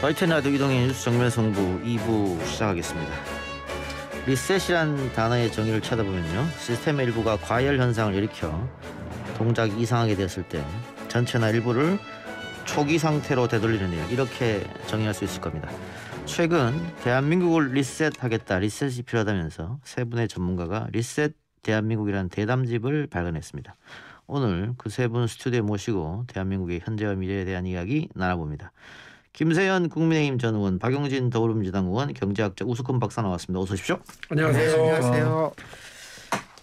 YTN 라디오 이동의 뉴스 정면 승부 2부 시작하겠습니다. 리셋이란 단어의 정의를 찾아보면요, 시스템의 일부가 과열 현상을 일으켜 동작이 이상하게 되었을 때 전체나 일부를 초기 상태로 되돌리는 일, 이렇게 정의할 수 있을 겁니다. 최근 대한민국을 리셋하겠다, 리셋이 필요하다면서 세 분의 전문가가 리셋 대한민국이라는 대담집을 발간했습니다. 오늘 그 세 분 스튜디오에 모시고 대한민국의 현재와 미래에 대한 이야기 나눠봅니다. 김세현 국민의힘 전 의원, 박용진 더불어민주당 의원, 경제학자 우석훈 박사 나왔습니다. 어서 오십시오. 안녕하세요. 네, 안녕하세요.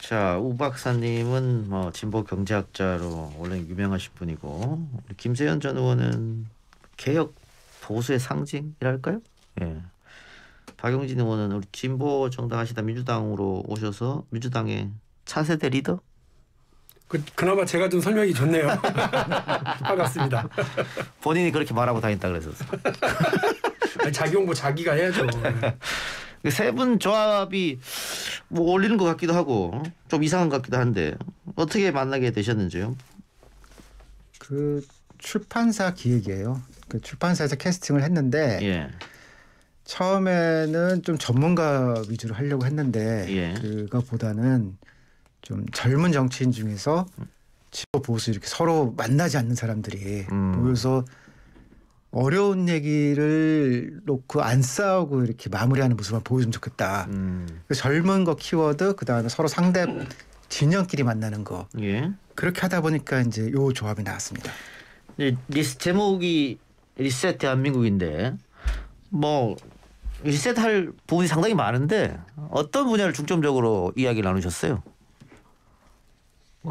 자, 우 박사님은 진보 경제학자로 원래 유명하신 분이고, 우리 김세현 전 의원은 개혁 보수의 상징이랄까요? 예. 박용진 의원은 우리 진보 정당 하시다 민주당으로 오셔서 민주당의 차세대 리더? 그나마 제가 좀 설명이 좋네요. 반갑습니다. 본인이 그렇게 말하고 다닌다 그래서. 자기 홍보 자기가 해야죠. 세 분 조합이 뭐 어울리는 것 같기도 하고 좀 이상한 것 같기도 한데 어떻게 만나게 되셨는지요? 그 출판사 기획이에요. 그 출판사에서 캐스팅을 했는데 예. 처음에는 좀 전문가 위주로 하려고 했는데 예. 그거보다는 좀 젊은 정치인 중에서 진보 보수 이렇게 서로 만나지 않는 사람들이 모여서 어려운 얘기를 놓고 안 싸우고 이렇게 마무리하는 모습을 보여주면 좋겠다. 그 젊은 거 키워드, 그 다음에 서로 상대 진영끼리 만나는 거. 예. 그렇게 하다 보니까 이제 요 조합이 나왔습니다. 제목이 리셋 대한민국인데 뭐 리셋할 부분이 상당히 많은데 어떤 분야를 중점적으로 이야기를 나누셨어요?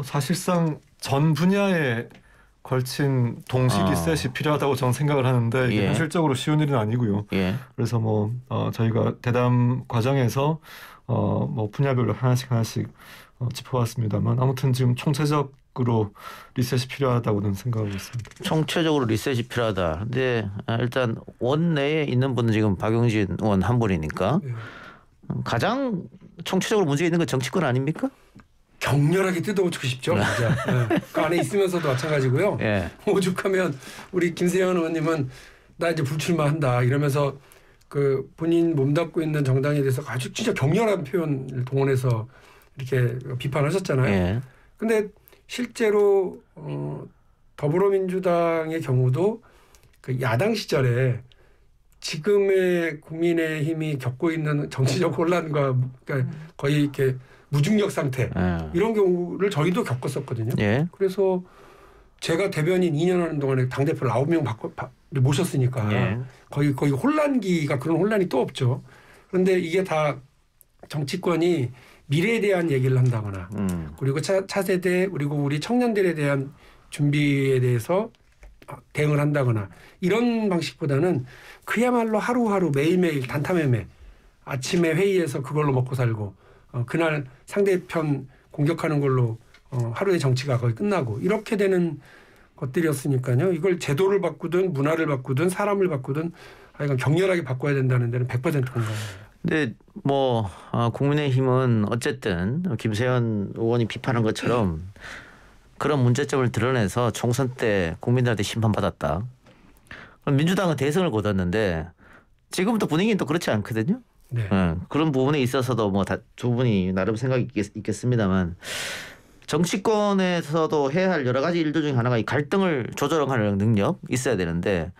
사실상 전 분야에 걸친 동시 리셋이 필요하다고 저는 생각을 하는데 이게 현실적으로 쉬운 일은 아니고요. 예. 그래서 저희가 대담 과정에서 분야별로 하나씩 짚어봤습니다만 아무튼 지금 총체적으로 리셋이 필요하다고는 생각하고 있습니다. 총체적으로 리셋이 필요하다. 근데 일단 원내에 있는 분은 지금 박용진 의원 한 분이니까 가장 총체적으로 문제 있는 건 정치권 아닙니까? 격렬하게 뜯어고치고 싶죠. 진짜. 네. 그 안에 있으면서도 마찬가지고요. 예. 오죽하면 우리 김세현 의원님은 나 이제 불출마한다 이러면서 그 본인 몸담고 있는 정당에 대해서 아주 진짜 격렬한 표현을 동원해서 이렇게 비판하셨잖아요. 예. 근데 실제로 더불어민주당의 경우도 그 야당 시절에 지금의 국민의힘이 겪고 있는 정치적 혼란과 그러니까 거의 이렇게 무중력 상태 이런 경우를 저희도 겪었었거든요. 예. 그래서 제가 대변인 2년 하는 동안에 당대표를 9명 모셨으니까 예. 거의 혼란기가 그런 혼란이 또 없죠. 그런데 이게 다 정치권이 미래에 대한 얘기를 한다거나 그리고 차세대 그리고 우리 청년들에 대한 준비에 대해서 대응을 한다거나 이런 방식보다는 그야말로 하루하루 매일매일 단타매매 아침에 회의에서 그걸로 먹고 살고 그날 상대편 공격하는 걸로 하루의 정치가 거의 끝나고 이렇게 되는 것들이었으니까요. 이걸 제도를 바꾸든 문화를 바꾸든 사람을 바꾸든 하여간 격렬하게 바꿔야 된다는 데는 100% 공감합니다. 근데 국민의힘은 어쨌든 김세현 의원이 비판한 것처럼 그런 문제점을 드러내서 총선 때 국민들한테 심판받았다. 그럼 민주당은 대승을 거뒀는데 지금부터 분위기는 또 그렇지 않거든요. 네. 그런 부분에 있어서도 두 분이 나름 생각이 있겠습니다만 정치권에서도 해야 할 여러 가지 일들 중에 하나가 이 갈등을 조절하는 능력 있어야 되는데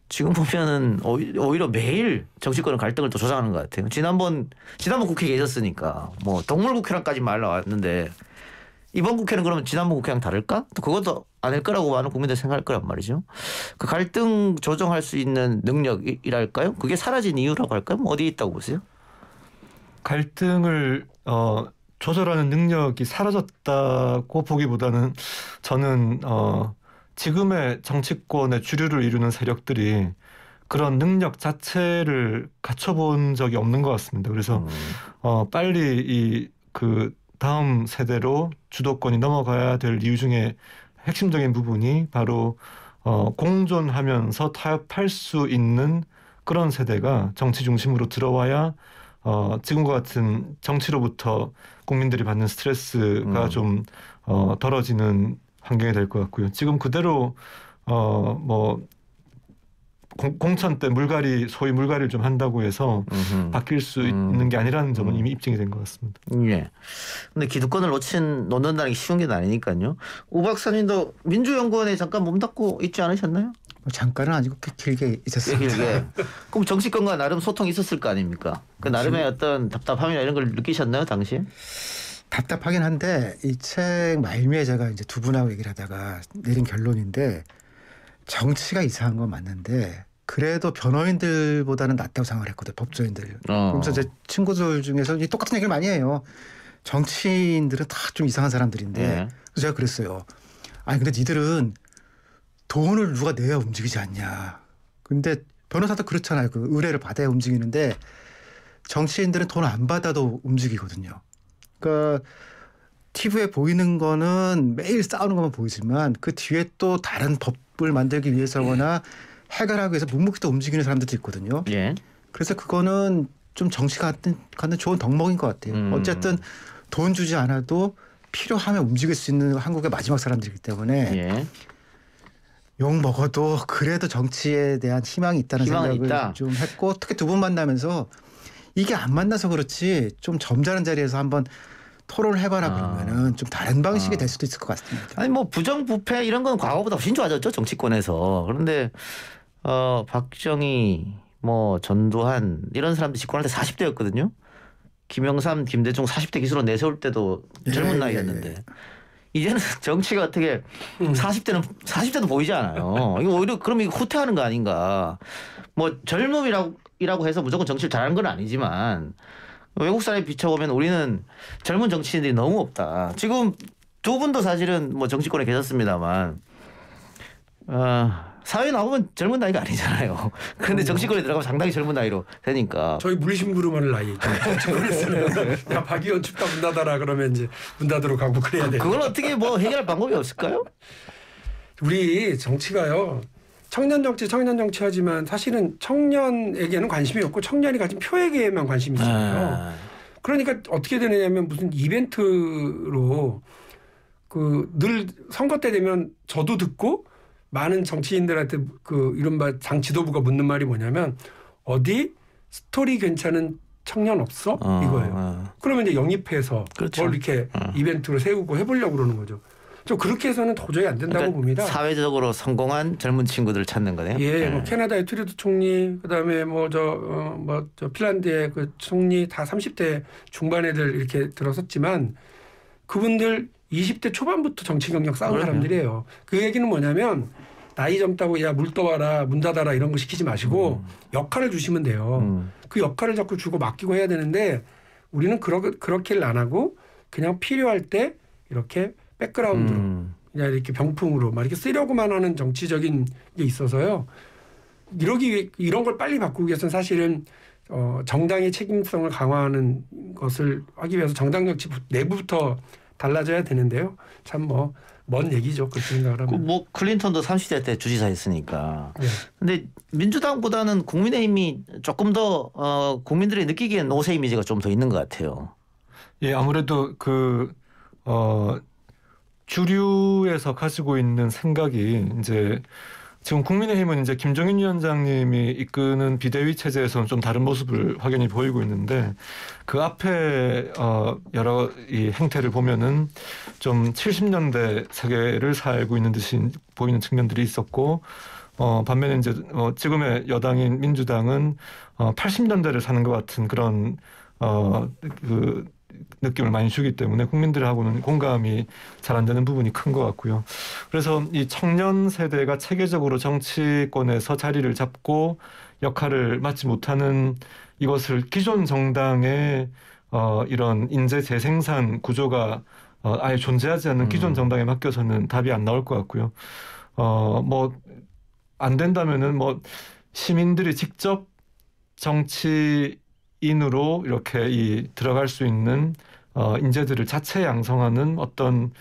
지금 보면은 오히려 매일 정치권은 갈등을 또 조장하는 것 같아요. 지난번 국회에 계셨으니까 동물국회랑까지 말 나왔는데 이번 국회는 그러면 지난번 국회랑 다를까? 또 그것도 아닐 거라고 많은 국민들이 생각할 거란 말이죠. 그 갈등 조정할 수 있는 능력이랄까요? 그게 사라진 이유라고 할까요? 어디에 있다고 보세요? 갈등을 조절하는 능력이 사라졌다고 보기보다는 저는 지금의 정치권의 주류를 이루는 세력들이 그런 능력 자체를 갖춰본 적이 없는 것 같습니다. 그래서 빨리 그 다음 세대로 주도권이 넘어가야 될 이유 중에 핵심적인 부분이 바로 공존하면서 타협할 수 있는 그런 세대가 정치 중심으로 들어와야 지금과 같은 정치로부터 국민들이 받는 스트레스가 좀 덜어지는 환경이 될 것 같고요. 지금 그대로 공천 때 소위 물갈이를 좀 한다고 해서 바뀔 수 있는 게 아니라는 점은 이미 입증이 된 것 같습니다. 예. 근데 기득권을 놓는다는 게 쉬운 게 아니니까요. 오 박사님도 민주연구원에 잠깐 몸담고 있지 않으셨나요? 잠깐은 아니고 길게 있었습니다. 길게. 그럼 정치권과 나름 소통이 있었을 거 아닙니까? 그 나름의 어떤 답답함이나 이런 걸 느끼셨나요, 당시에? 답답하긴 한데 이 책 말미에 제가 이제 두 분하고 얘기를 하다가 내린 결론인데 정치가 이상한 건 맞는데 그래도 변호인들보다는 낫다고 생각을 했거든요. 법조인들. 그러면서 제 친구들 중에서 똑같은 얘기를 많이 해요. 정치인들은 다 좀 이상한 사람들인데 예. 그래서 제가 그랬어요. 아니 근데 니들은 돈을 누가 내야 움직이지 않냐. 근데 변호사도 그렇잖아요. 그 의뢰를 받아야 움직이는데 정치인들은 돈 안 받아도 움직이거든요. 그러니까 TV에 보이는 거는 매일 싸우는 것만 보이지만 그 뒤에 또 다른 법을 만들기 위해서거나 해결하기 위해서 묵묵히 또 움직이는 사람들도 있거든요. 예. 그래서 그거는 좀 정치가 갖는 좋은 덕목인 것 같아요. 어쨌든 돈 주지 않아도 필요하면 움직일 수 있는 한국의 마지막 사람들이기 때문에 예. 욕 먹어도 그래도 정치에 대한 희망이 있다는 생각을 좀 했고 특히 두 분 만나면서 이게 안 만나서 그렇지 좀 점잖은 자리에서 한번 토론을 해봐라 그러면은 좀 다른 방식이 될 수도 있을 것 같습니다. 아니 뭐 부정부패 이런 건 과거보다 훨씬 좋아졌죠, 정치권에서. 그런데 박정희 뭐 전두환 이런 사람들 집권할 때 40대였거든요. 김영삼, 김대중 40대 기수로 내세울 때도 젊은 나이였는데 이제는 정치가 어떻게 40대도 보이지 않아요. 이거 오히려 그럼 이거 후퇴하는 거 아닌가. 뭐 젊음이라고 해서 무조건 정치를 잘하는 건 아니지만 외국 사람에 비춰보면 우리는 젊은 정치인들이 너무 없다. 지금 두 분도 사실은 뭐 정치권에 계셨습니다만 사회에 나오면 젊은 나이가 아니잖아요. 그런데 정치권에 들어가면 상당히 젊은 나이로 되니까. 저희 물심부름하는 나이죠. 정치권에서는 야 박의원 춥다 문 닫아라 그러면 이제 문 닫으러 가고 그래야 돼요. 그걸 어떻게 뭐 해결할 방법이 없을까요? 우리 정치가요. 청년 정치 하지만 사실은 청년에게는 관심이 없고 청년이 가진 표에게만 관심이 있잖아요. 그러니까 어떻게 되느냐면 무슨 이벤트로 그 늘 선거 때 되면 저도 듣고 많은 정치인들한테 그 이른바 당 지도부가 묻는 말이 뭐냐면 어디 스토리 괜찮은 청년 없어? 이거예요. 그러면 이제 영입해서 그렇죠. 뭘 이렇게 이벤트로 세우고 해보려고 그러는 거죠. 저 그렇게 해서는 도저히 안 된다고 그러니까 봅니다. 사회적으로 성공한 젊은 친구들을 찾는 거네요. 예, 뭐 캐나다의 트루도 총리, 그다음에 저 핀란드의 그 총리 다 30대 중반 애들 이렇게 들어섰지만 그분들 20대 초반부터 정치 경력 쌓은 사람들이에요. 그 얘기는 뭐냐면 나이 젊다고 야 물 떠와라 문 닫아라 이런 거 시키지 마시고 역할을 주시면 돼요. 그 역할을 자꾸 주고 맡기고 해야 되는데 우리는 그렇게를 안 하고 그냥 필요할 때 이렇게 백그라운드로 그냥 이렇게 병풍으로 막 이렇게 쓰려고만 하는 정치적인 게 있어서요. 이런 걸 빨리 바꾸기 위해서는 사실은 정당의 책임성을 강화하는 것을 하기 위해서 정당 정치 내부부터 달라져야 되는데요. 참 먼 얘기죠. 그렇게 생각을 하면. 뭐 클린턴도 30대 때 주지사 했으니까. 네. 근데 민주당보다는 국민의힘이 조금 더 국민들이 느끼기엔 노세 이미지가 좀 더 있는 것 같아요. 예, 아무래도 주류에서 가지고 있는 생각이 이제 지금 국민의힘은 이제 김종인 위원장님이 이끄는 비대위 체제에서는 좀 다른 모습을 확연히 보이고 있는데 그 앞에 여러 이 행태를 보면은 좀 70년대 세계를 살고 있는 듯이 보이는 측면들이 있었고 반면에 이제 지금의 여당인 민주당은 80년대를 사는 것 같은 그런 그 느낌을 많이 주기 때문에 국민들하고는 공감이 잘 안 되는 부분이 큰 것 같고요. 그래서 이 청년 세대가 체계적으로 정치권에서 자리를 잡고 역할을 맡지 못하는 이것을 기존 정당의 이런 인재 재생산 구조가 아예 존재하지 않는 기존 정당에 맡겨서는 답이 안 나올 것 같고요. 뭐 안 된다면은 뭐 시민들이 직접 정치인으로 이렇게 들어갈 수 있는 인재들을 자체 양성하는 어떤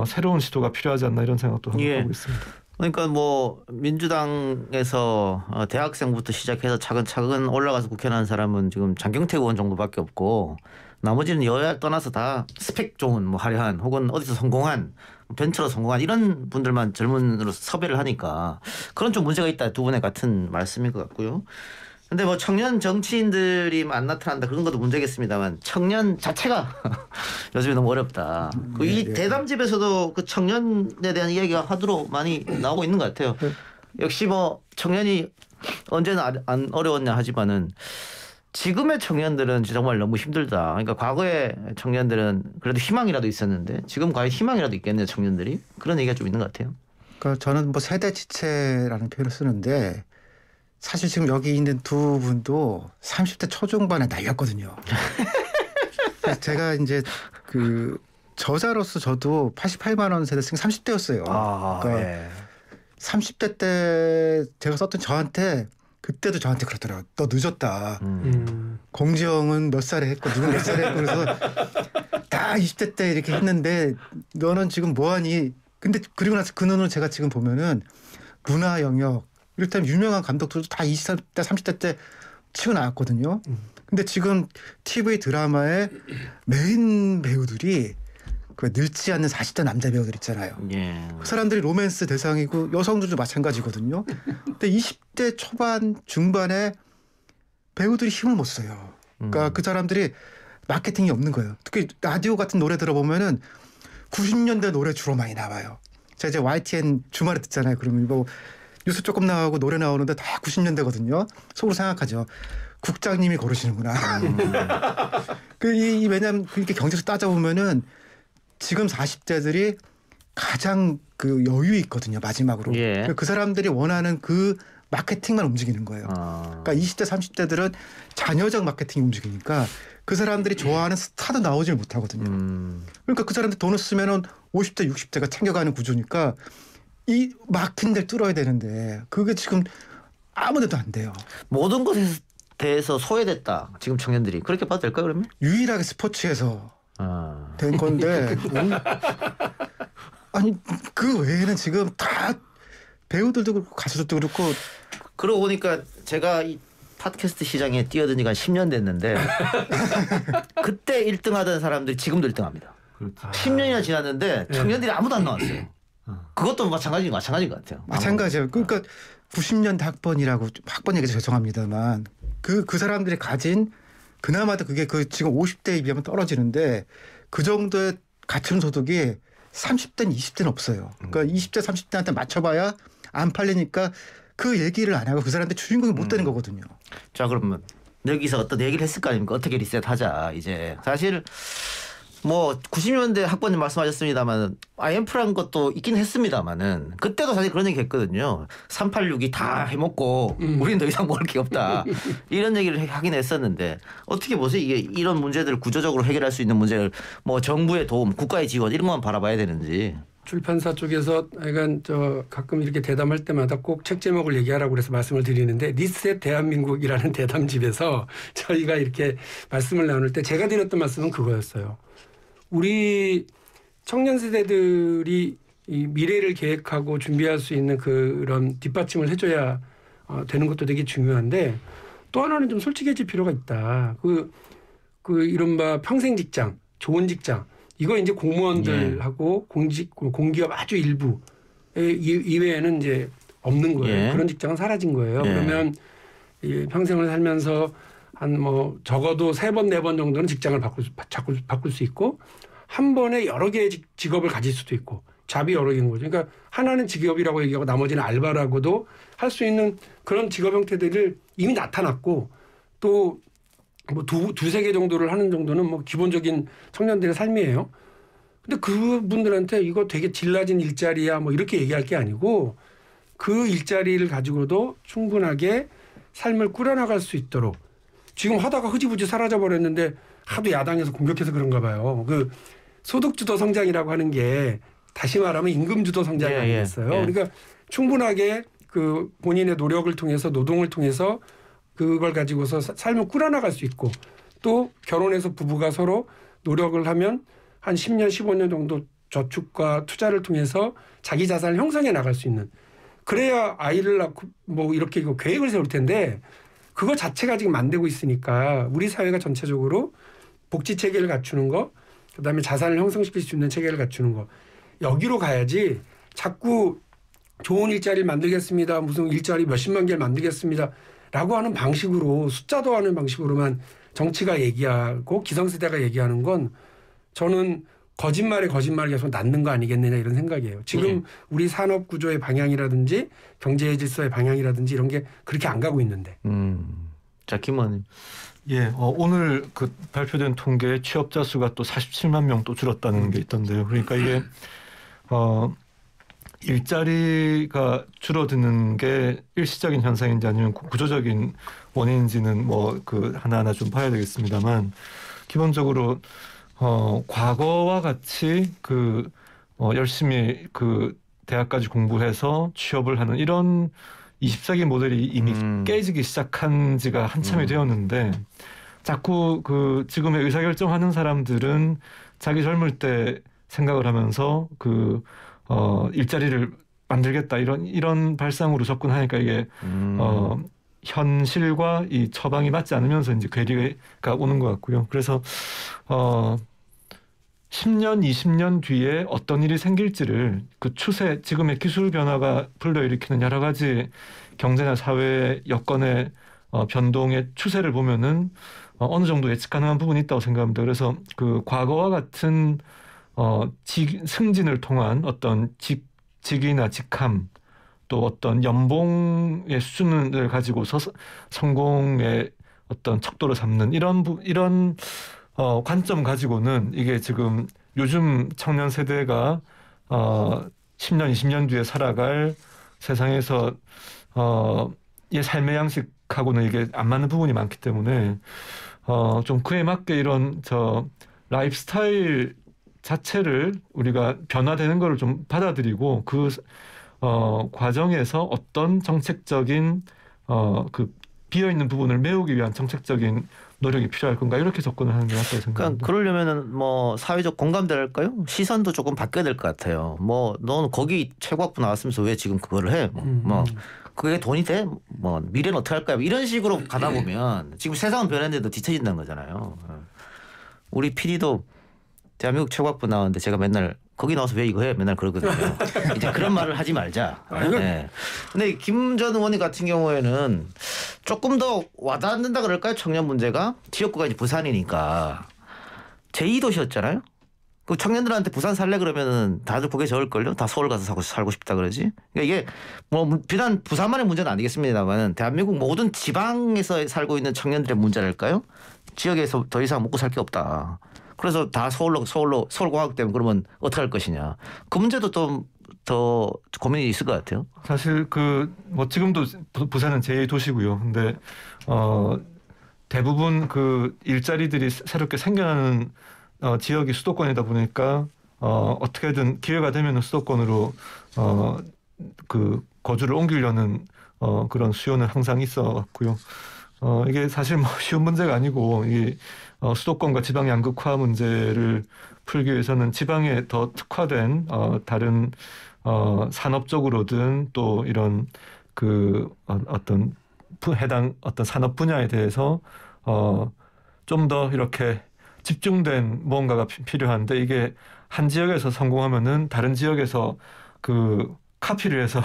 새로운 시도가 필요하지 않나 이런 생각도 하고 있습니다. 그러니까 뭐 민주당에서 대학생부터 시작해서 차근차근 올라가서 국회 나온 사람은 지금 장경태 의원 정도밖에 없고 나머지는 여야 떠나서 다 스펙 좋은 뭐 화려한 혹은 어디서 성공한 벤처로 성공한 이런 분들만 젊은으로 섭외를 하니까 그런 좀 문제가 있다. 두 분의 같은 말씀인 것 같고요. 근데 뭐 청년 정치인들이 안 나타난다 그런 것도 문제겠습니다만 청년 자체가 요즘에 너무 어렵다. 이 대담집에서도 그 청년에 대한 이야기가 하도록 많이 나오고 있는 것 같아요. 역시 뭐 청년이 언제나 안 어려웠냐 하지만은 지금의 청년들은 정말 너무 힘들다. 그러니까 과거의 청년들은 그래도 희망이라도 있었는데 지금 과연 희망이라도 있겠네요. 청년들이. 그런 얘기가 좀 있는 것 같아요. 그러니까 저는 뭐 세대 지체라는 표현을 쓰는데 사실 지금 여기 있는 두 분도 30대 초중반의 나이였거든요. 제가 이제 그 저자로서 저도 88만 원 세대생 30대였어요. 그러니까 네. 30대 때 제가 썼던 저한테 그때도 저한테 그러더라고요. 너 늦었다. 공지영은 몇 살에 했고 누군 몇 살에 했고 그래서 다 20대 때 이렇게 했는데 너는 지금 뭐하니. 근데 그리고 나서 그 눈으로 제가 지금 보면은 문화 영역 이를테면 유명한 감독들도 다 20대 30대 때 치고 나왔거든요. 근데 지금 TV 드라마의 메인 배우들이 그 늙지 않는 40대 남자 배우들 있잖아요. 예. 그 사람들이 로맨스 대상이고 여성들도 마찬가지거든요. 근데 20대 초반 중반에 배우들이 힘을 못 써요. 그러니까 그 사람들이 마케팅이 없는 거예요. 특히 라디오 같은 노래 들어보면은 90년대 노래 주로 많이 나와요. 제가 이제 YTN 주말에 듣잖아요. 그러면 뭐 뉴스 조금 나오고 노래 나오는데 다 90년대거든요. 속으로 생각하죠. 국장님이 고르시는구나. 왜냐하면 이렇게 경제를 따져보면은 지금 40대들이 가장 그 여유 있거든요. 마지막으로. 예. 그 사람들이 원하는 그 마케팅만 움직이는 거예요. 그러니까 20대 30대들은 자녀적 마케팅이 움직이니까 그 사람들이 좋아하는 스타도 나오질 못하거든요. 그러니까 그 사람들 돈을 쓰면은 50대 60대가 챙겨가는 구조니까 이 막힌 데를 뚫어야 되는데 그게 지금 아무데도 안 돼요. 모든 것에 대해서 소외됐다. 지금 청년들이. 그렇게 봐도 될까요 그러면? 유일하게 스포츠에서 된 건데 아니 그 외에는 지금 다 배우들도 그렇고 가수들도 그렇고 그러고 보니까 제가 이 팟캐스트 시장에 뛰어든 지가 10년 됐는데 그때 1등 하던 사람들이 지금도 1등 합니다. 그렇죠. 10년이나 지났는데 청년들이 아무도 안 나왔어요. 그것도 마찬가지인 것 같아요. 마찬가지예요. 그러니까 90년대 학번이라고 학번 얘기 죄송합니다만 그 사람들이 가진 그나마도 그게 그 지금 50대에 비하면 떨어지는데 그 정도의 갖춘 소득이 30대는 20대는 없어요. 그러니까 20대 30대한테 맞춰봐야 안 팔리니까 그 얘기를 안 하고 그 사람한테 주인공이 못 되는 거거든요. 자 그러면 여기서 어떤 얘기를 했을 거 아닙니까? 어떻게 리셋하자 이제. 사실 뭐 90년대 학번님 말씀하셨습니다만 IMF라는 것도 있긴 했습니다만은 그때도 사실 그런 얘기 했거든요. 386이 다 해먹고 우리는 더 이상 먹을 게 없다. 이런 얘기를 하긴 했었는데 어떻게 보세요? 이게 이런 문제들을 구조적으로 해결할 수 있는 문제를 뭐 정부의 도움, 국가의 지원 이런 것만 바라봐야 되는지. 출판사 쪽에서 약간 가끔 이렇게 대담할 때마다 꼭 책 제목을 얘기하라고 그래서 말씀을 드리는데 리셋 대한민국이라는 대담집에서 저희가 이렇게 말씀을 나눌 때 제가 드렸던 말씀은 그거였어요. 우리 청년 세대들이 이 미래를 계획하고 준비할 수 있는 그런 뒷받침을 해줘야 되는 것도 되게 중요한데 또 하나는 좀 솔직해질 필요가 있다. 그 이른바 평생 직장, 좋은 직장 이거 이제 공무원들하고 공기업 아주 일부 이외에는 이제 없는 거예요. 그런 직장은 사라진 거예요. 그러면 평생을 살면서 한 뭐 적어도 3번, 4번 정도는 직장을 바꿀 수 있고 한 번에 여러 개의 직업을 가질 수도 있고 잡이 여러 개인 거죠. 그러니까 하나는 직업이라고 얘기하고 나머지는 알바라고도 할 수 있는 그런 직업 형태들을 이미 나타났고 또 뭐 두세 개 정도를 하는 정도는 뭐 기본적인 청년들의 삶이에요. 근데 그분들한테 이거 되게 질 낮은 일자리야 뭐 이렇게 얘기할 게 아니고 그 일자리를 가지고도 충분하게 삶을 꾸려나갈 수 있도록 지금 하다가 흐지부지 사라져 버렸는데 하도 야당에서 공격해서 그런가 봐요. 그 소득주도 성장이라고 하는 게 다시 말하면 임금주도 성장이 아니겠어요. 그러니까 충분하게 그 본인의 노력을 통해서 노동을 통해서 그걸 가지고서 삶을 꾸려나갈 수 있고 또 결혼해서 부부가 서로 노력을 하면 한 10년, 15년 정도 저축과 투자를 통해서 자기 자산을 형성해 나갈 수 있는 그래야 아이를 낳고 뭐 이렇게 계획을 세울 텐데 그거 자체가 지금 안 되고 있으니까 우리 사회가 전체적으로 복지 체계를 갖추는 거, 그다음에 자산을 형성시킬 수 있는 체계를 갖추는 거, 여기로 가야지 자꾸 좋은 일자리를 만들겠습니다. 무슨 일자리 몇십만 개를 만들겠습니다. 라고 하는 방식으로 숫자도 하는 방식으로만 정치가 얘기하고 기성세대가 얘기하는 건 저는 거짓말에 거짓말을 계속 낳는 거 아니겠느냐 이런 생각이에요. 지금 우리 산업 구조의 방향이라든지 경제 질서의 방향이라든지 이런 게 그렇게 안 가고 있는데. 자, 김원님. 예, 오늘 그 발표된 통계에 취업자 수가 또 47만 명 또 줄었다는 게 있던데요. 그러니까 이게 일자리가 줄어드는 게 일시적인 현상인지 아니면 구조적인 원인인지는 뭐 그 하나하나 좀 봐야 되겠습니다만 기본적으로 과거와 같이 그 열심히 그 대학까지 공부해서 취업을 하는 이런 20세기 모델이 이미 깨지기 시작한 지가 한참이 되었는데 자꾸 그 지금의 의사결정하는 사람들은 자기 젊을 때 생각을 하면서 그 일자리를 만들겠다 이런 발상으로 접근하니까 이게 현실과 이 처방이 맞지 않으면서 이제 괴리가 오는 것 같고요. 그래서 10년, 20년 뒤에 어떤 일이 생길지를 그 추세, 지금의 기술 변화가 불러일으키는 여러 가지 경제나 사회 여건의 변동의 추세를 보면은 어느 정도 예측 가능한 부분이 있다고 생각합니다. 그래서 그 과거와 같은 승진을 통한 어떤 직위나 직함 또 어떤 연봉의 수준을 가지고서 성공의 어떤 척도를 삼는 이런 관점 가지고는 이게 지금 요즘 청년 세대가 10년, 20년 뒤에 살아갈 세상에서 이 삶의 양식하고는 이게 안 맞는 부분이 많기 때문에 좀 그에 맞게 이런 라이프 스타일 자체를 우리가 변화되는 거를 좀 받아들이고 그 과정에서 어떤 정책적인 그 비어있는 부분을 메우기 위한 정책적인 노력이 필요할 건가 이렇게 접근을 하는 게 맞다고 생각합니다. 그러니까 그러려면은 뭐 사회적 공감대랄까요? 시선도 조금 바뀌어야 될 것 같아요. 뭐 너는 거기 최고학부 나왔으면서 왜 지금 그거를 해? 뭐 그게 돈이 돼? 뭐 미래는 어떻게 할 거야? 이런 식으로 가다 보면 지금 세상은 변했는데도 뒤처진다는 거잖아요. 우리 PD도 대한민국 최고학부 나왔는데 제가 맨날 거기 나와서 왜 이거 해? 맨날 그러거든요. 이제 그런 말을 하지 말자. 네. 근데 김 전 의원님 같은 경우에는 조금 더 와닿는다 그럴까요? 청년 문제가 지역구가 이제 부산이니까 제2도시였잖아요. 그 청년들한테 부산 살래 그러면은 다들 보기 좋을걸요. 다 서울 가서 살고 싶다 그러지. 그러니까 이게 뭐 비단 부산만의 문제는 아니겠습니다만은 대한민국 모든 지방에서 살고 있는 청년들의 문제랄까요? 지역에서 더 이상 먹고 살 게 없다. 그래서 다 서울공학 때문에 그러면 어떻게 할 것이냐. 그 문제도 좀 더 고민이 있을 것 같아요. 사실 뭐 지금도 부산은 제2도시고요. 근데 대부분 그 일자리들이 새롭게 생겨나는 지역이 수도권이다 보니까 어떻게든 기회가 되면 수도권으로 그 거주를 옮기려는 그런 수요는 항상 있어왔고요. 이게 사실 뭐 쉬운 문제가 아니고 이 수도권과 지방 양극화 문제를 풀기 위해서는 지방에 더 특화된 다른 산업적으로든 또 이런 그 어떤 해당 어떤 산업 분야에 대해서 좀 더 이렇게 집중된 무언가가 필요한데 이게 한 지역에서 성공하면은 다른 지역에서 그 카피를 해서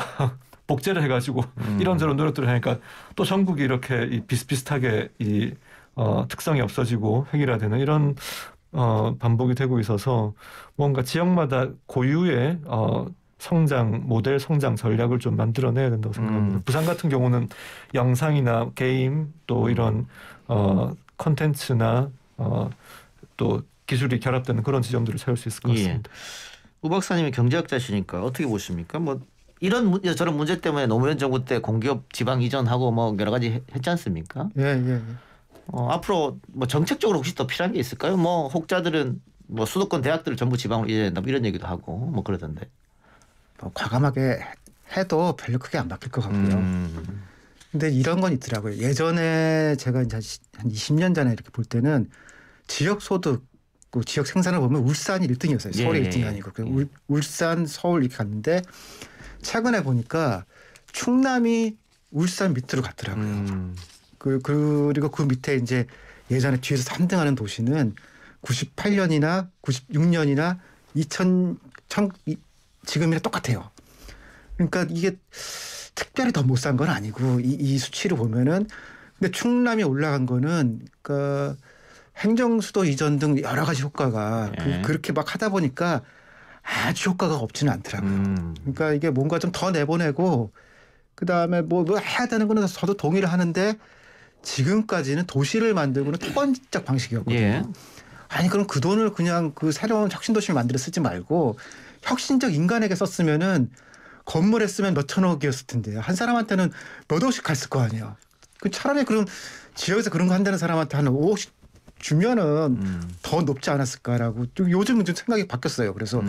복제를 해가지고 이런저런 노력들을 하니까 또 전국이 이렇게 비슷비슷하게 이 특성이 없어지고 획일화되는 이런 반복이 되고 있어서 뭔가 지역마다 고유의 성장 모델, 성장 전략을 좀 만들어내야 된다고 생각합니다. 부산 같은 경우는 영상이나 게임 또 이런 콘텐츠나 또 기술이 결합되는 그런 지점들을 찾을 수 있을 것 같습니다. 예. 우 박사님이 경제학자시니까 어떻게 보십니까? 뭐 이런 저런 문제 때문에 노무현 정부 때 공기업 지방 이전하고 뭐 여러 가지 했지 않습니까? 예. 앞으로 뭐 정책적으로 혹시 더 필요한 게 있을까요? 뭐 혹자들은 뭐 수도권 대학들을 전부 지방으로 이전한다 이런 얘기도 하고 뭐 그러던데. 뭐 과감하게 해도 별로 크게 안 바뀔 것 같고요. 근데 이런 건 있더라고요. 예전에 제가 이제 한 20년 전에 이렇게 볼 때는 지역 소득, 지역 생산을 보면 울산이 1등이었어요. 서울이 1등이 아니고. 울산, 서울 이렇게 갔는데 최근에 보니까 충남이 울산 밑으로 갔더라고요. 그리고 그 밑에 이제 예전에 뒤에서 3등하는 도시는 98년이나 96년이나 2000 지금이랑 똑같아요. 그러니까 이게 특별히 더 못 산 건 아니고 이 수치를 보면은 근데 충남이 올라간 거는 그러니까 행정수도 이전 등 여러 가지 효과가 그렇게 막 하다 보니까 아주 효과가 없지는 않더라고요. 그러니까 이게 뭔가 좀 더 내보내고 그다음에 뭐 해야 되는 거는 저도 동의를 하는데 지금까지는 도시를 만들고는 토건적 방식이었거든요. 예. 아니 그럼 그 돈을 그냥 그 새로운 혁신 도시를 만들어 쓰지 말고 혁신적 인간에게 썼으면은 건물에 쓰면 몇 천억이었을 텐데 한 사람한테는 몇 억씩 갔을 거 아니에요. 그 차라리 그럼 지역에서 그런 거 한다는 사람한테 한 5억씩 주면은 더 높지 않았을까라고 요즘은 좀 생각이 바뀌었어요. 그래서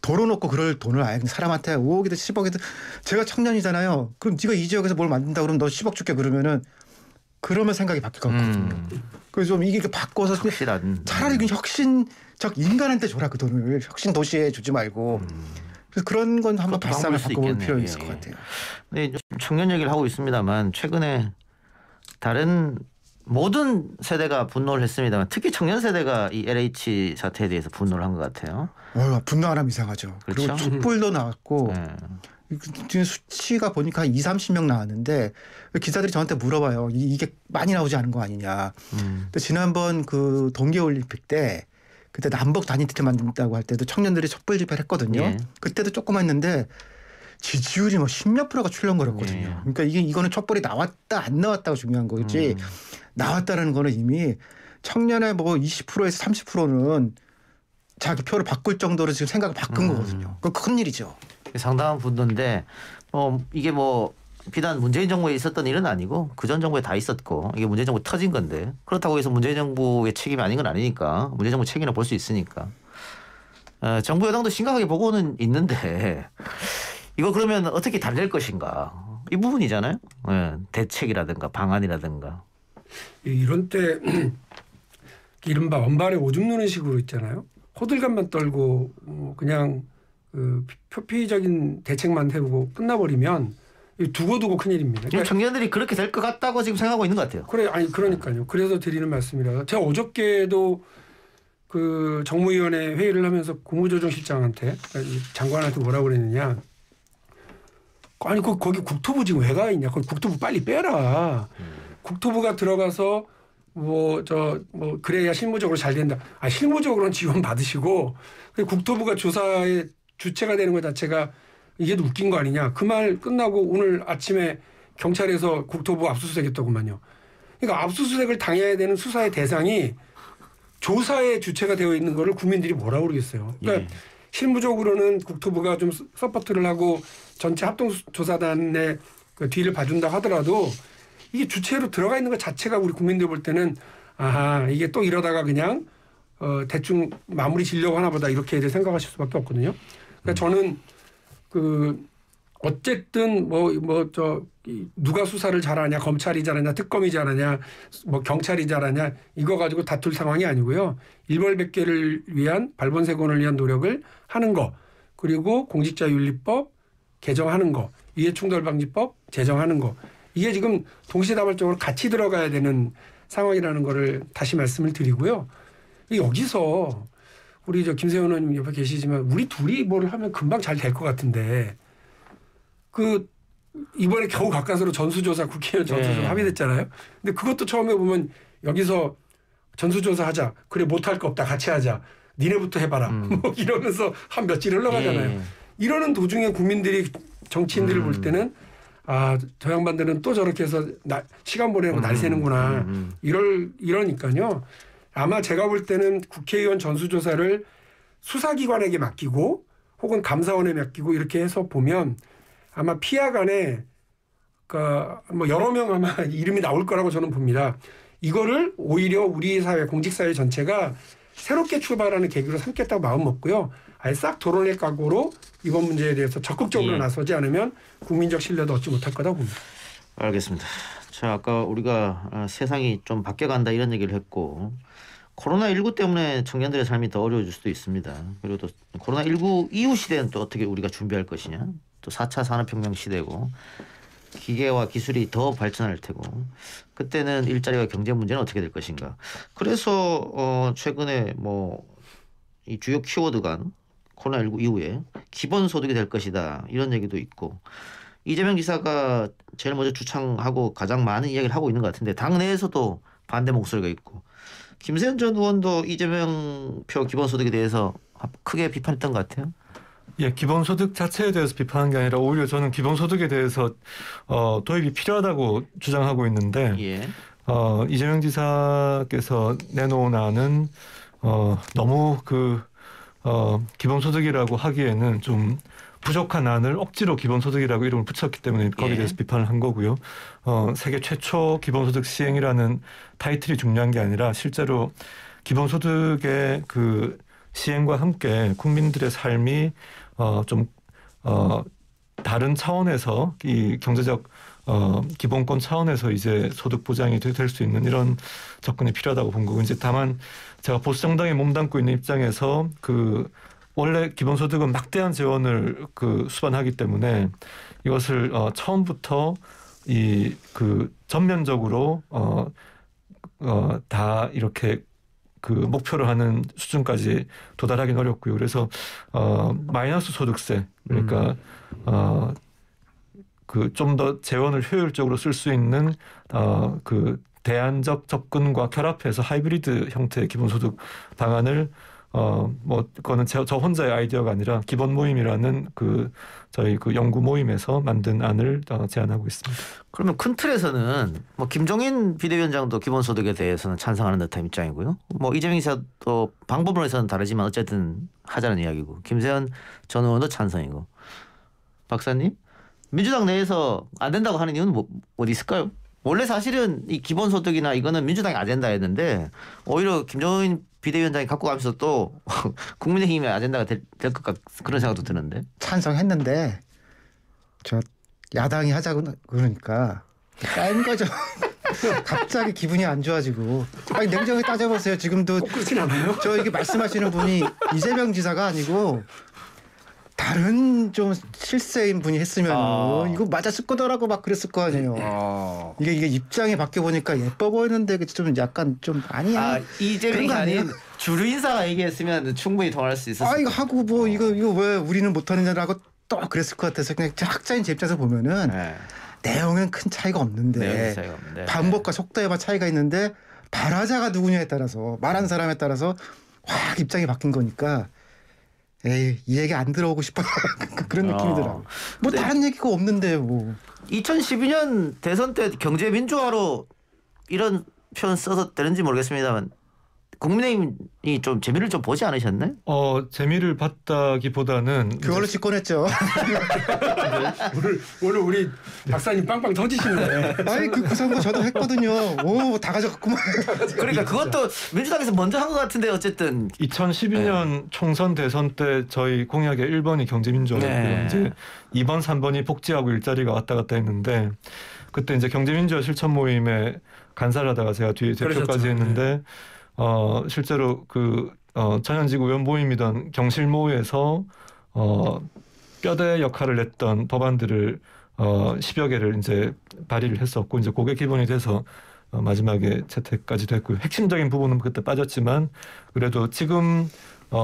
도로 놓고 그럴 돈을 아예 사람한테 5억이든 10억이든 제가 청년이잖아요. 그럼 네가 이 지역에서 뭘 만든다 그러면 너 10억 줄게 그러면은 그러면 생각이 바뀔 것 같거든요. 그래서 좀 이게 바꿔서 확실한. 차라리 그냥 혁신적 인간한테 줘라 그 돈을 혁신 도시에 주지 말고 그래서 그런 건 한번 발상을 바꿔볼 필요가 있을 것 같아요. 네, 청년 얘기를 하고 있습니다만 최근에 다른 모든 세대가 분노를 했습니다만 특히 청년 세대가 이 LH 사태에 대해서 분노를 한 것 같아요. 분노 안 하면 이상하죠. 그렇죠? 그리고 촛불도 나왔고 지금 수치가 보니까 한 20-30명 나왔는데 기자들이 저한테 물어봐요. 이게 많이 나오지 않은 거 아니냐. 근데 지난번 그 동계올림픽 때 그때 남북 단일체 만든다고 할 때도 청년들이 촛불 집회를 했거든요. 예. 그때도 조금 했는데 지지율이 뭐 10몇 프로가 출렁거렸거든요. 예. 그러니까 이거는 촛불이 나왔다 안 나왔다가 중요한 거지. 나왔다는 거는 이미 청년의 뭐 20%에서 30%는 자기 표를 바꿀 정도로 지금 생각을 바꾼 거거든요. 그건 큰 일이죠. 상당한 분노인데 이게 뭐 비단 문재인 정부에 있었던 일은 아니고 그전 정부에 다 있었고 이게 문재인 정부 터진 건데 그렇다고 해서 문재인 정부의 책임이 아닌 건 아니니까 문재인 정부 책임을 볼 수 있으니까 정부 여당도 심각하게 보고는 있는데 이거 그러면 어떻게 달랠 것인가 이 부분이잖아요. 대책이라든가 방안이라든가. 이런 때 이른바 원발에 오줌 누는 식으로 있잖아요. 호들갑만 떨고 그냥 그 표피적인 대책만 해보고 끝나버리면 두고두고 큰일입니다. 그러니까 청년들이 그렇게 될 것 같다고 지금 생각하고 있는 것 같아요. 그래, 아니 그러니까요. 그래서 드리는 말씀이라 제가 어저께도 그 정무위원회 회의를 하면서 국무조정실장한테 장관한테 뭐라고 그랬느냐. 아니 거기 국토부 지금 왜 가 있냐. 거기 국토부 빨리 빼라. 국토부가 들어가서 그래야 실무적으로 잘 된다. 실무적으로는 지원 받으시고 국토부가 조사의 주체가 되는 것 자체가 이게 웃긴 거 아니냐. 그 말 끝나고 오늘 아침에 경찰에서 국토부 압수수색했더구만요. 그러니까 압수수색을 당해야 되는 수사의 대상이 조사의 주체가 되어 있는 거를 국민들이 뭐라고 그러겠어요. 그러니까 실무적으로는 국토부가 좀 서포트를 하고 전체 합동조사단의 그 뒤를 봐준다 하더라도 이게 주체로 들어가 있는 것 자체가 우리 국민들 볼 때는 이게 또 이러다가 그냥 대충 마무리 지려고 하나 보다 이렇게 생각하실 수밖에 없거든요. 그러니까 저는 어쨌든 누가 수사를 잘하냐, 검찰이 잘하냐, 특검이 잘하냐, 경찰이 잘하냐 이거 가지고 다툴 상황이 아니고요. 일벌백계를 위한 발본색원을 위한 노력을 하는 거, 그리고 공직자윤리법 개정하는 거, 이해충돌방지법 제정하는 거, 이게 지금 동시다발적으로 같이 들어가야 되는 상황이라는 거를 다시 말씀을 드리고요. 여기서 우리 김세현 의원님 옆에 계시지만 우리 둘이 뭘 하면 금방 잘 될 것 같은데 이번에 겨우 가까스로 전수조사 국회의원 전수조사 합의됐잖아요. 근데 그것도 처음에 보면 여기서 전수조사 하자. 그래 못할 거 없다. 같이 하자. 니네부터 해봐라. 이러면서 한 며칠 흘러가잖아요. 이러는 도중에 국민들이 정치인들을 볼 때는 저 양반들은 또 저렇게 해서 시간 보내고 날 새는구나. 이러니까요. 아마 제가 볼 때는 국회의원 전수조사를 수사기관에게 맡기고 혹은 감사원에 맡기고 이렇게 해서 보면 아마 피하간에 여러 명 아마 이름이 나올 거라고 저는 봅니다. 이거를 오히려 우리 사회, 공직사회 전체가 새롭게 출발하는 계기로 삼겠다고 마음 먹고요. 아예 싹 도론의 각오로 이번 문제에 대해서 적극적으로 나서지 않으면 국민적 신뢰도 얻지 못할 거라고 봅니다. 알겠습니다. 자, 아까 우리가 세상이 좀 바뀌어간다 이런 얘기를 했고 코로나19 때문에 청년들의 삶이 더 어려워질 수도 있습니다. 그리고 또 코로나19 이후 시대는 또 어떻게 우리가 준비할 것이냐. 또 4차 산업혁명 시대고 기계와 기술이 더 발전할 테고 그때는 일자리와 경제 문제는 어떻게 될 것인가. 그래서 최근에 뭐 이 주요 키워드가 코로나19 이후에 기본소득이 될 것이다 이런 얘기도 있고 이재명 지사가 제일 먼저 주창하고 가장 많은 이야기를 하고 있는 것 같은데 당내에서도 반대 목소리가 있고 김세현 전 의원도 이재명 표 기본소득에 대해서 크게 비판했던 것 같아요. 예, 기본소득 자체에 대해서 비판한 게 아니라 오히려 저는 기본소득에 대해서 도입이 필요하다고 주장하고 있는데 예. 이재명 지사께서 내놓은 안은 너무 기본소득이라고 하기에는 좀 부족한 안을 억지로 기본소득이라고 이름을 붙였기 때문에 거기에 대해서 비판을 한 거고요. 세계 최초 기본소득 시행이라는 타이틀이 중요한 게 아니라 실제로 기본소득의 그 시행과 함께 국민들의 삶이 좀 다른 차원에서 이 경제적 기본권 차원에서 이제 소득 보장이 될 수 있는 이런 접근이 필요하다고 본 거고 이제 다만 제가 보수 정당에 몸담고 있는 입장에서 원래 기본소득은 막대한 재원을 수반하기 때문에 이것을 처음부터 전면적으로 다 이렇게 목표를 하는 수준까지 도달하기는 어렵고요. 그래서 마이너스 소득세 그러니까 좀 더 재원을 효율적으로 쓸 수 있는 대안적 접근과 결합해서 하이브리드 형태의 기본소득 방안을 그거는 저 혼자의 아이디어가 아니라 기본 모임이라는 저희 연구 모임에서 만든 안을 제안하고 있습니다. 그러면 큰 틀에서는 뭐 김종인 비대위원장도 기본소득에 대해서는 찬성하는 듯한 입장이고요. 뭐 이재명 지사도 방법론에서는 다르지만 어쨌든 하자는 이야기고 김세현 전 의원도 찬성이고. 박사님, 민주당 내에서 안 된다고 하는 이유는 어디 있을까요? 원래 사실은 이 기본소득이나 이거는 민주당의 아젠다였는데 오히려 김종인 비대위원장이 갖고 가면서 또 국민의힘의 아젠다가 될 것 같 그런 생각도 드는데. 찬성했는데 저 야당이 하자고 그러니까 까인 거죠. 갑자기 기분이 안 좋아지고. 아니 냉정하게 따져보세요. 지금도 그렇진 않아요. 저 이게 말씀하시는 분이 이재명 지사가 아니고 다른 좀 실세인 분이 했으면 이거 맞았을 거더라고 막 그랬을 거 아니에요. 이게 입장이 바뀌어 보니까 예뻐 보이는데 좀 약간 좀 아니야. 이재명이 아닌 주류 인사가 얘기했으면 충분히 통할 수 있었을 이거 하고 뭐 이거 왜 우리는 못하느냐라고 또 그랬을 것 같아서 그냥 학자인 제 입장에서 보면은 내용은 큰 차이가 없는데 방법과 속도에만 차이가 있는데 발화자가 누구냐에 따라서 말한 사람에 따라서 확 입장이 바뀐 거니까. 에이, 이 얘기 안 들어오고 싶어. 그런 느낌이더라고. 뭐 다른 얘기가 없는데 뭐. 2012년 대선 때 경제 민주화로 이런 표현 써도 되는지 모르겠습니다만 국민의힘이 좀 재미를 좀 보지 않으셨나요? 재미를 봤다기보다는 그걸로 집권했죠. 오늘 우리 박사님 빵빵 터지시는데. 아니 그 선거 저도 했거든요. 오, 다 가져갔구만. 그러니까 그것도 민주당에서 먼저 한 것 같은데 어쨌든 2012년 총선 대선 때 저희 공약의 1번이 경제민주화였고요. 이제 2번, 3번이 복지하고 일자리가 왔다 갔다 했는데 그때 이제 경제민주화 실천 모임에 간사를 하다가 제가 뒤에 대표까지 했는데 실제로 전현직 의원 모임이던 경실모에서 뼈대 역할을 했던 법안들을 10여 개를 이제 발의를 했었고 이제 그게 기본이 돼서 마지막에 채택까지 됐고요. 핵심적인 부분은 그때 빠졌지만 그래도 지금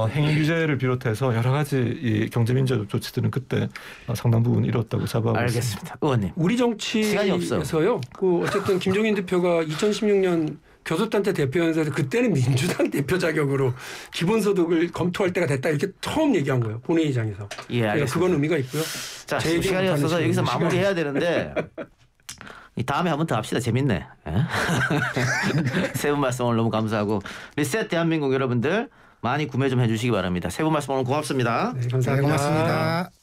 행위 규제를 비롯해서 여러 가지 이 경제민주화 조치들은 그때 상당 부분 이뤘다고 잡아보고 알겠습니다. 의원님. 우리 정치에서요. 어쨌든 김종인 대표가 2016년 교섭단체 대표연설에서 그때는 민주당 대표 자격으로 기본소득을 검토할 때가 됐다 이렇게 처음 얘기한 거예요. 본회의장에서. 예, 알겠습니다. 그건 의미가 있고요. 자, 시간이 없어서 여기서 마무리해야 되는데 이 다음에 한번 더 합시다. 재밌네. 세 분 말씀 오늘 너무 감사하고 리셋 대한민국 여러분들 많이 구매 좀 해주시기 바랍니다. 세 분 말씀 오늘 고맙습니다. 네, 감사합니다. 네, 고맙습니다.